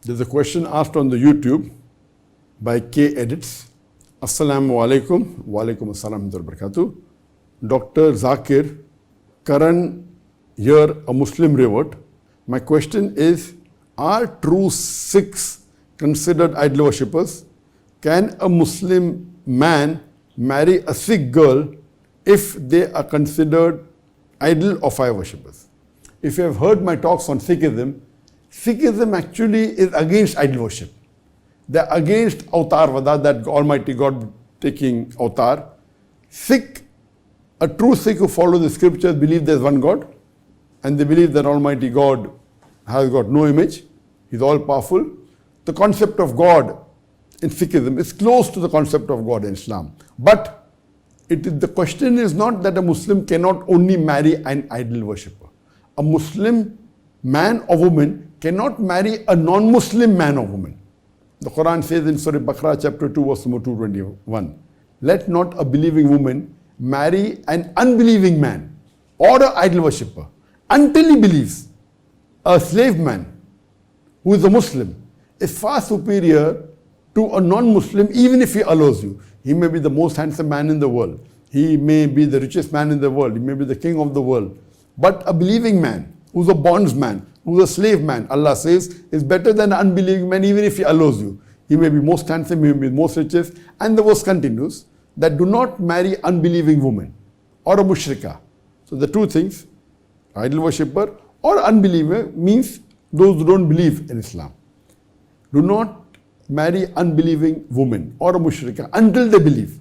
There's a question asked on the YouTube by K Edits. Assalamu alaikum. Wa alaikum assalam wa barakatuh. Dr. Zakir, current year a Muslim revert. My question is, are true Sikhs considered idol worshippers? Can a Muslim man marry a Sikh girl if they are considered idol or fire worshippers? If you have heard my talks on Sikhism, Sikhism actually is against idol worship. They're against avatar vada, that Almighty God taking avatar. Sikh, a true Sikh who follows the scriptures, believe there's one God, and they believe that Almighty God has got no image. He's all powerful. The concept of God in Sikhism is close to the concept of God in Islam. But the question is not that a Muslim cannot only marry an idol worshipper. A Muslim man or woman cannot marry a non-Muslim man or woman. The Quran says in Surah Baqarah chapter 2 verse number 221, let not a believing woman marry an unbelieving man or an idol worshipper until he believes. A slave man who is a Muslim is far superior to a non-Muslim even if he allows you. He may be the most handsome man in the world. He may be the richest man in the world. He may be the king of the world. But a believing man, who's a bondsman, who's a slave man, Allah says, is better than an unbelieving man even if he allows you. He may be most handsome, he may be most richest. And the verse continues, that do not marry unbelieving woman or a mushrika. So the two things, idol worshipper or unbeliever, means those who don't believe in Islam. Do not marry unbelieving woman or a mushrika until they believe.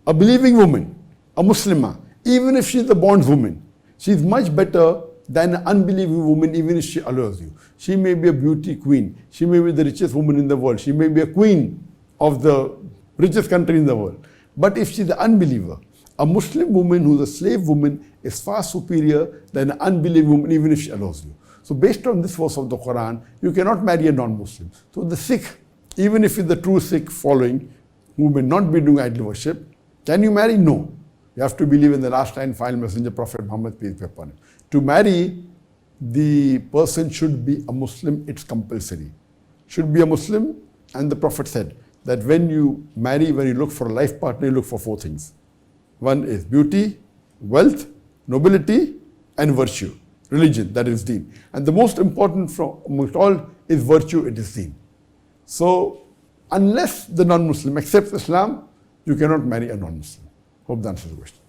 A believing woman, a Muslimah, even if she's a bondswoman, she's much better than an unbelieving woman even if she allows you. She may be a beauty queen. She may be the richest woman in the world. She may be a queen of the richest country in the world. But if she's an unbeliever, a Muslim woman who's a slave woman is far superior than an unbelieving woman even if she allows you. So based on this verse of the Quran, you cannot marry a non-Muslim. So the Sikh, even if it's the true Sikh following, who may not be doing idol worship, can you marry? No. You have to believe in the last and final messenger, Prophet Muhammad, peace be upon him. To marry, the person should be a Muslim, it's compulsory. Should be a Muslim, and the Prophet said that when you marry, when you look for a life partner, you look for four things. One is beauty, wealth, nobility, and virtue. Religion, that is deen. And the most important from amongst all is virtue, it is deen. So, unless the non-Muslim accepts Islam, you cannot marry a non-Muslim. Hope that answers the question.